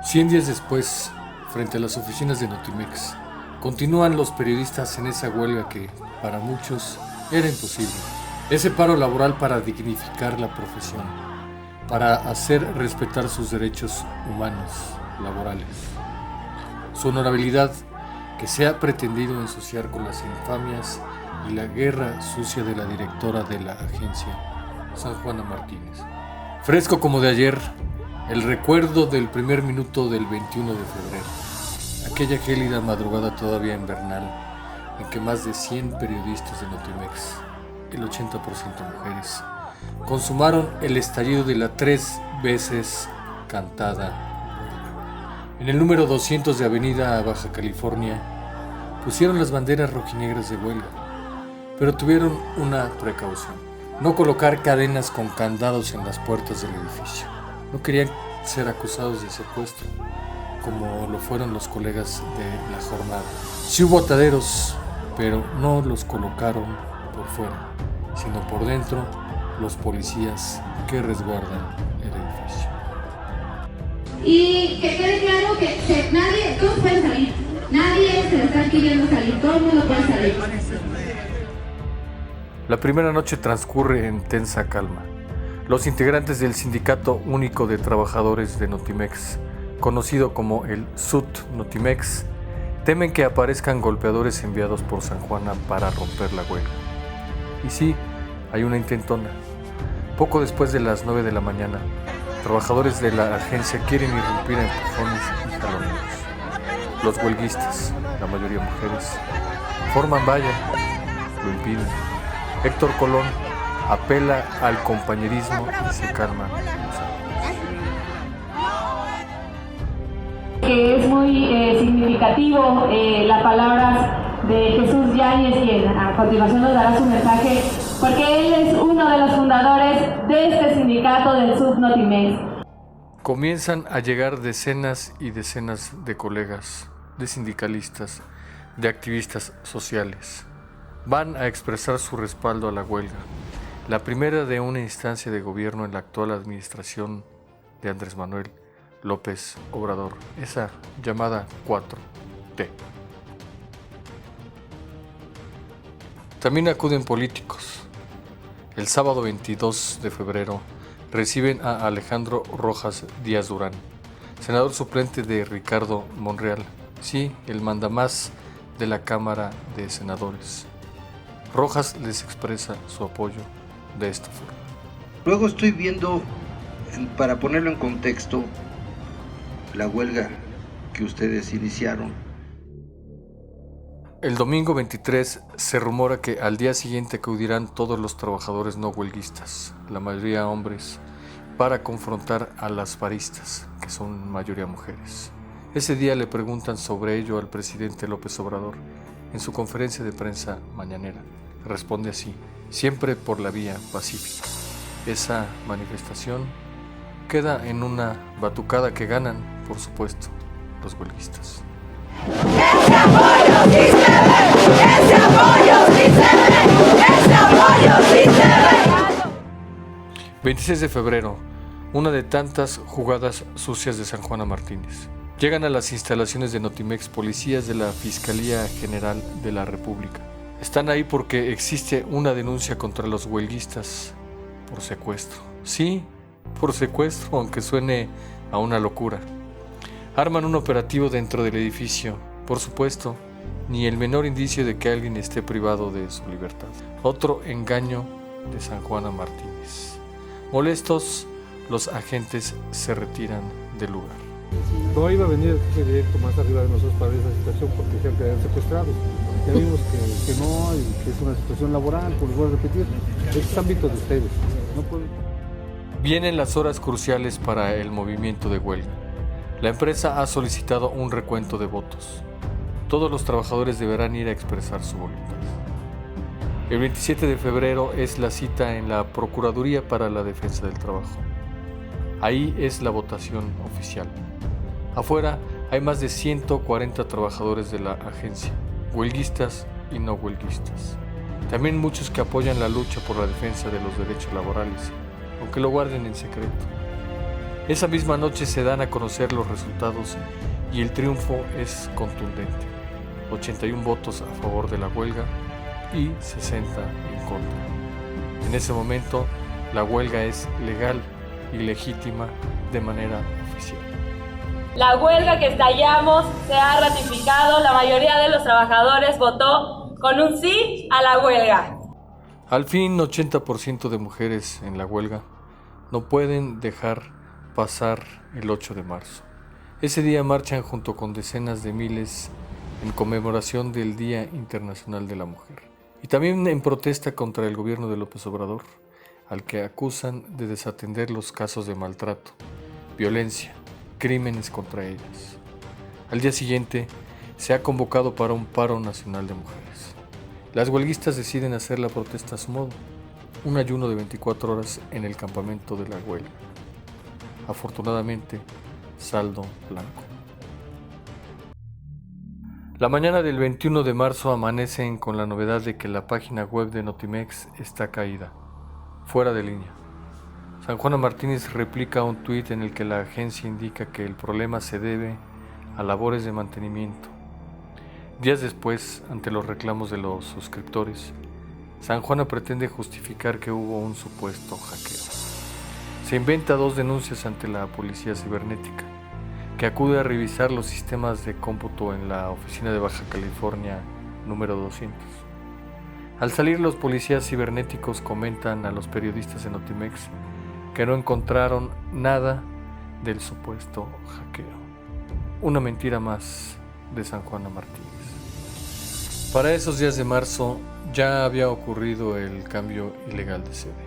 100 días después, frente a las oficinas de Notimex, continúan los periodistas en esa huelga que, para muchos, era imposible. Ese paro laboral para dignificar la profesión, para hacer respetar sus derechos humanos, laborales. Su honorabilidad, que se ha pretendido ensuciar con las infamias y la guerra sucia de la directora de la agencia, San Juana Martínez. Fresco como de ayer, el recuerdo del primer minuto del 21 de febrero, aquella gélida madrugada todavía invernal, en que más de 100 periodistas de Notimex, el 80% mujeres, consumaron el estallido de la 3 veces cantada. En el número 200 de Avenida Baja California, pusieron las banderas rojinegras de huelga, pero tuvieron una precaución: no colocar cadenas con candados en las puertas del edificio. No querían ser acusados de secuestro, como lo fueron los colegas de la jornada. Sí hubo ataderos, pero no los colocaron por fuera, sino por dentro los policías que resguardan el edificio. Y que quede claro que nadie, todos pueden salir. Nadie se está queriendo salir, todo el mundo puede salir. La primera noche transcurre en tensa calma. Los integrantes del Sindicato Único de Trabajadores de Notimex, conocido como el SUT Notimex, temen que aparezcan golpeadores enviados por San Juana para romper la huelga. Y sí, hay una intentona. Poco después de las 9 de la mañana, trabajadores de la agencia quieren irrumpir a empujones y jaloneos. Los huelguistas, la mayoría mujeres, forman valla, lo impiden. Héctor Colón apela al compañerismo y se calma. Que es muy significativo las palabras de Jesús Yáñez, quien a continuación nos dará su mensaje, porque él es uno de los fundadores de este sindicato del SUT Notimex. Comienzan a llegar decenas y decenas de colegas, de sindicalistas, de activistas sociales. Van a expresar su respaldo a la huelga, la primera de una instancia de gobierno en la actual administración de Andrés Manuel López Obrador, esa llamada 4T. También acuden políticos. El sábado 22 de febrero reciben a Alejandro Rojas Díaz Durán, senador suplente de Ricardo Monreal, sí, el mandamás de la Cámara de Senadores. Rojas les expresa su apoyo de esta forma. Luego estoy viendo, para ponerlo en contexto, la huelga que ustedes iniciaron. El domingo 23 se rumora que al día siguiente acudirán todos los trabajadores no huelguistas, la mayoría hombres, para confrontar a las paristas, que son mayoría mujeres. Ese día le preguntan sobre ello al presidente López Obrador en su conferencia de prensa mañanera. Responde así: siempre por la vía pacífica. Esa manifestación queda en una batucada que ganan, por supuesto, los huelguistas. ¡Ese apoyo sí se ve! ¡Ese apoyo sí se ve! ¡Ese apoyo sí se ve! 26 de febrero, una de tantas jugadas sucias de San Juana Martínez. Llegan a las instalaciones de Notimex policías de la Fiscalía General de la República. Están ahí porque existe una denuncia contra los huelguistas por secuestro. Sí, por secuestro, aunque suene a una locura. Arman un operativo dentro del edificio. Por supuesto, ni el menor indicio de que alguien esté privado de su libertad. Otro engaño de San Juana Martínez. Molestos, los agentes se retiran del lugar. No iba a venir el jefe directo más arriba de nosotros para ver esa situación porque se habían secuestrado. Ya vimos que no, y que es una situación laboral, como les voy a repetir, es ámbito de ustedes. No pueden... Vienen las horas cruciales para el movimiento de huelga. La empresa ha solicitado un recuento de votos. Todos los trabajadores deberán ir a expresar su voluntad. El 27 de febrero es la cita en la Procuraduría para la Defensa del Trabajo. Ahí es la votación oficial. Afuera hay más de 140 trabajadores de la agencia, huelguistas y no huelguistas. También muchos que apoyan la lucha por la defensa de los derechos laborales, aunque lo guarden en secreto. Esa misma noche se dan a conocer los resultados y el triunfo es contundente. 81 votos a favor de la huelga y 60 en contra. En ese momento, la huelga es legal y legítima de manera oficial. La huelga que estallamos se ha ratificado, la mayoría de los trabajadores votó con un sí a la huelga. Al fin, 80% de mujeres en la huelga no pueden dejar pasar el 8 de marzo. Ese día marchan junto con decenas de miles en conmemoración del Día Internacional de la Mujer. Y también en protesta contra el gobierno de López Obrador, al que acusan de desatender los casos de maltrato, violencia, crímenes contra ellas. Al día siguiente, se ha convocado para un paro nacional de mujeres. Las huelguistas deciden hacer la protesta a su modo, un ayuno de 24 horas en el campamento de la huelga. Afortunadamente, saldo blanco. La mañana del 21 de marzo amanecen con la novedad de que la página web de Notimex está caída, fuera de línea. Sanjuana Martínez replica un tuit en el que la agencia indica que el problema se debe a labores de mantenimiento. Días después, ante los reclamos de los suscriptores, Sanjuana pretende justificar que hubo un supuesto hackeo. Se inventa 2 denuncias ante la policía cibernética, que acude a revisar los sistemas de cómputo en la oficina de Baja California número 200. Al salir, los policías cibernéticos comentan a los periodistas de Notimex que no encontraron nada del supuesto hackeo. Una mentira más de Sanjuana Martínez. Para esos días de marzo ya había ocurrido el cambio ilegal de sede.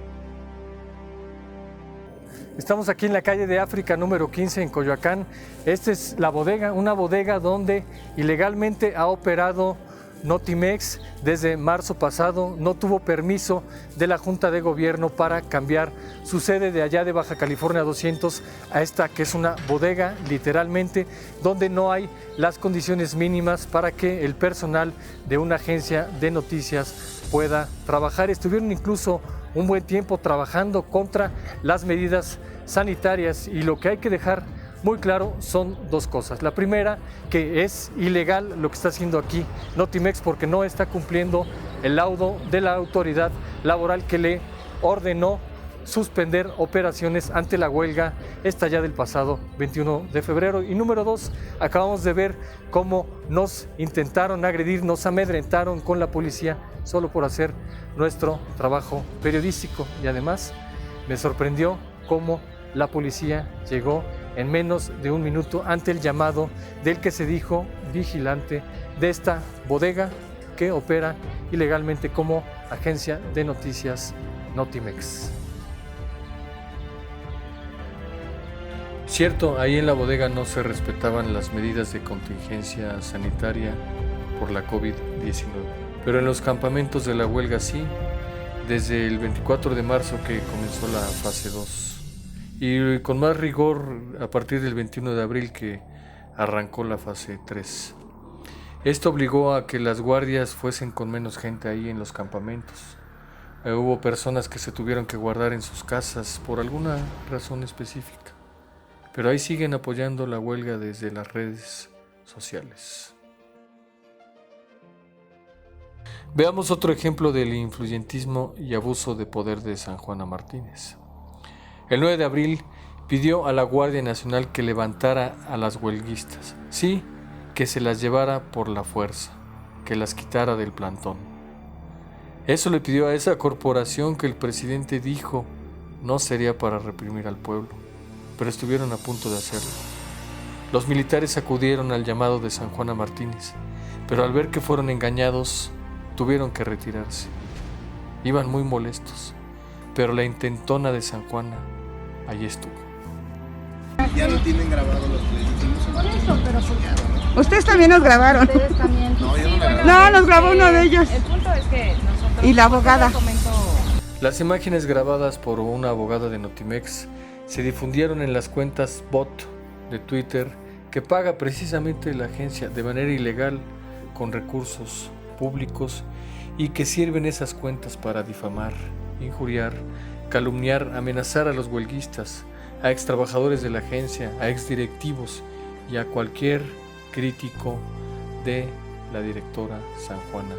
Estamos aquí en la calle de África número 15 en Coyoacán. Esta es la bodega, una bodega donde ilegalmente ha operado Notimex desde marzo pasado. No tuvo permiso de la Junta de Gobierno para cambiar su sede de allá de Baja California 200 a esta que es una bodega literalmente, donde no hay las condiciones mínimas para que el personal de una agencia de noticias pueda trabajar. Estuvieron incluso un buen tiempo trabajando contra las medidas sanitarias y lo que hay que dejar muy claro son 2 cosas. La primera, que es ilegal lo que está haciendo aquí Notimex porque no está cumpliendo el laudo de la autoridad laboral que le ordenó suspender operaciones ante la huelga estallada el pasado 21 de febrero. Y número 2, acabamos de ver cómo nos intentaron agredir, nos amedrentaron con la policía solo por hacer nuestro trabajo periodístico. Y además me sorprendió cómo la policía llegó en menos de 1 minuto ante el llamado del que se dijo vigilante de esta bodega que opera ilegalmente como agencia de noticias Notimex. Cierto, ahí en la bodega no se respetaban las medidas de contingencia sanitaria por la COVID-19, pero en los campamentos de la huelga sí, desde el 24 de marzo que comenzó la fase 2 y con más rigor a partir del 21 de abril que arrancó la fase 3. Esto obligó a que las guardias fuesen con menos gente ahí en los campamentos. Hubo personas que se tuvieron que guardar en sus casas por alguna razón específica, pero ahí siguen apoyando la huelga desde las redes sociales. Veamos otro ejemplo del influyentismo y abuso de poder de Sanjuana Martínez. El 9 de abril pidió a la Guardia Nacional que levantara a las huelguistas, sí, que se las llevara por la fuerza, que las quitara del plantón. Eso le pidió a esa corporación que el presidente dijo no sería para reprimir al pueblo, pero estuvieron a punto de hacerlo. Los militares acudieron al llamado de Sanjuana Martínez, pero al ver que fueron engañados, tuvieron que retirarse. Iban muy molestos, pero la intentona de Sanjuana allí estuvo. Ya no tienen grabado los que les hicimos. Por eso, pero ¿no? Ustedes también nos grabaron. Ustedes también. No, yo no me grabé. No, nos grabó uno de ellos. El punto es que nosotros... Y la abogada. Las imágenes grabadas por una abogada de Notimex se difundieron en las cuentas bot de Twitter que paga precisamente la agencia de manera ilegal con recursos públicos y que sirven esas cuentas para difamar, injuriar, calumniar, amenazar a los huelguistas, a ex trabajadores de la agencia, a ex directivos y a cualquier crítico de la directora San Juana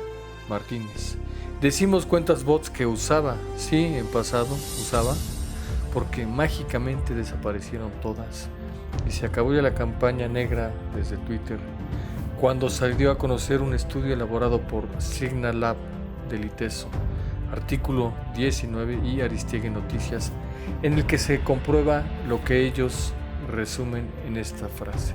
Martínez. Decimos cuentas bots que usaba, sí, en pasado usaba, porque mágicamente desaparecieron todas y se acabó ya la campaña negra desde Twitter cuando salió a conocer un estudio elaborado por Signal Lab del ITESO, artículo 19 y Aristegui Noticias, en el que se comprueba lo que ellos resumen en esta frase: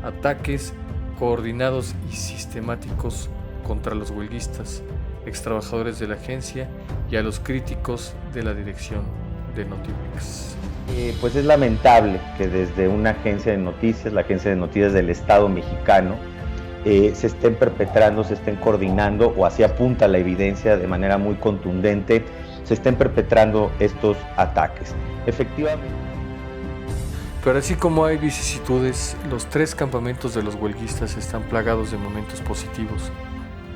ataques coordinados y sistemáticos contra los huelguistas, ex trabajadores de la agencia y a los críticos de la dirección de Notimex. Pues es lamentable que desde una agencia de noticias, la agencia de noticias del Estado mexicano, se estén perpetrando, se estén coordinando, o así apunta la evidencia de manera muy contundente, se estén perpetrando estos ataques. Efectivamente. Pero así como hay vicisitudes, los 3 campamentos de los huelguistas están plagados de momentos positivos,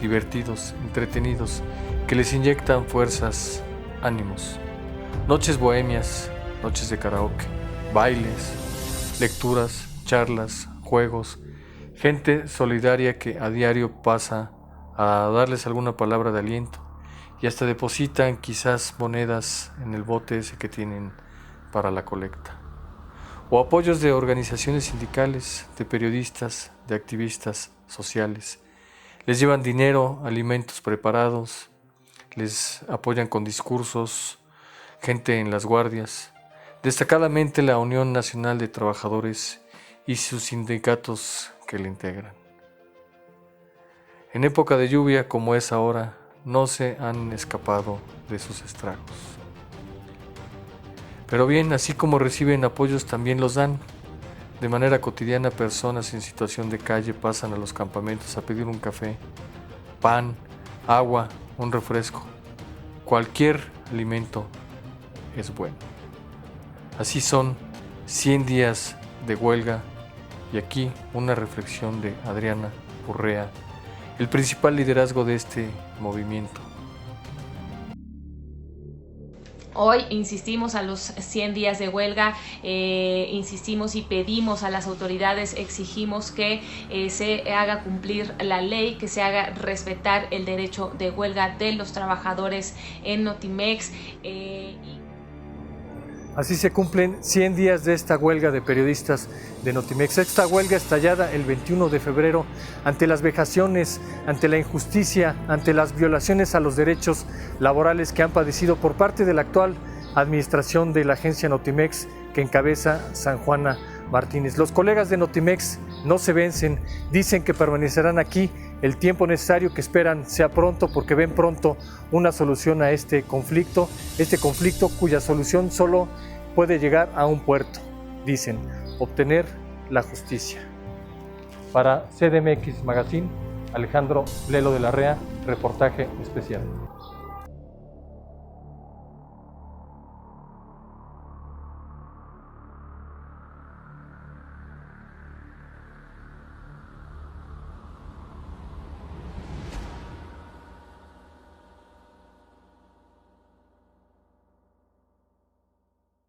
divertidos, entretenidos, que les inyectan fuerzas, ánimos. Noches bohemias, noches de karaoke, bailes, lecturas, charlas, juegos, gente solidaria que a diario pasa a darles alguna palabra de aliento y hasta depositan quizás monedas en el bote ese que tienen para la colecta. O apoyos de organizaciones sindicales, de periodistas, de activistas sociales. Les llevan dinero, alimentos preparados, les apoyan con discursos, gente en las guardias, destacadamente la Unión Nacional de Trabajadores y sus sindicatos que le integran. En época de lluvia como es ahora, no se han escapado de sus estragos. Pero bien, así como reciben apoyos, también los dan. De manera cotidiana, personas en situación de calle pasan a los campamentos a pedir un café, pan, agua, un refresco. Cualquier alimento es bueno. Así son 100 días de huelga, y aquí una reflexión de Adriana Urrea, el principal liderazgo de este movimiento. Hoy insistimos a los 100 días de huelga, insistimos y pedimos a las autoridades, exigimos que se haga cumplir la ley, que se haga respetar el derecho de huelga de los trabajadores en Notimex. Así se cumplen 100 días de esta huelga de periodistas de Notimex. Esta huelga estallada el 21 de febrero ante las vejaciones, ante la injusticia, ante las violaciones a los derechos laborales que han padecido por parte de la actual administración de la agencia Notimex que encabeza San Juana Martínez. Los colegas de Notimex no se vencen, dicen que permanecerán aquí el tiempo necesario, que esperan sea pronto porque ven pronto una solución a este conflicto cuya solución solo puede llegar a un puerto, dicen: obtener la justicia. Para CDMX Magazine, Alejandro Lelo de la Rea, reportaje especial.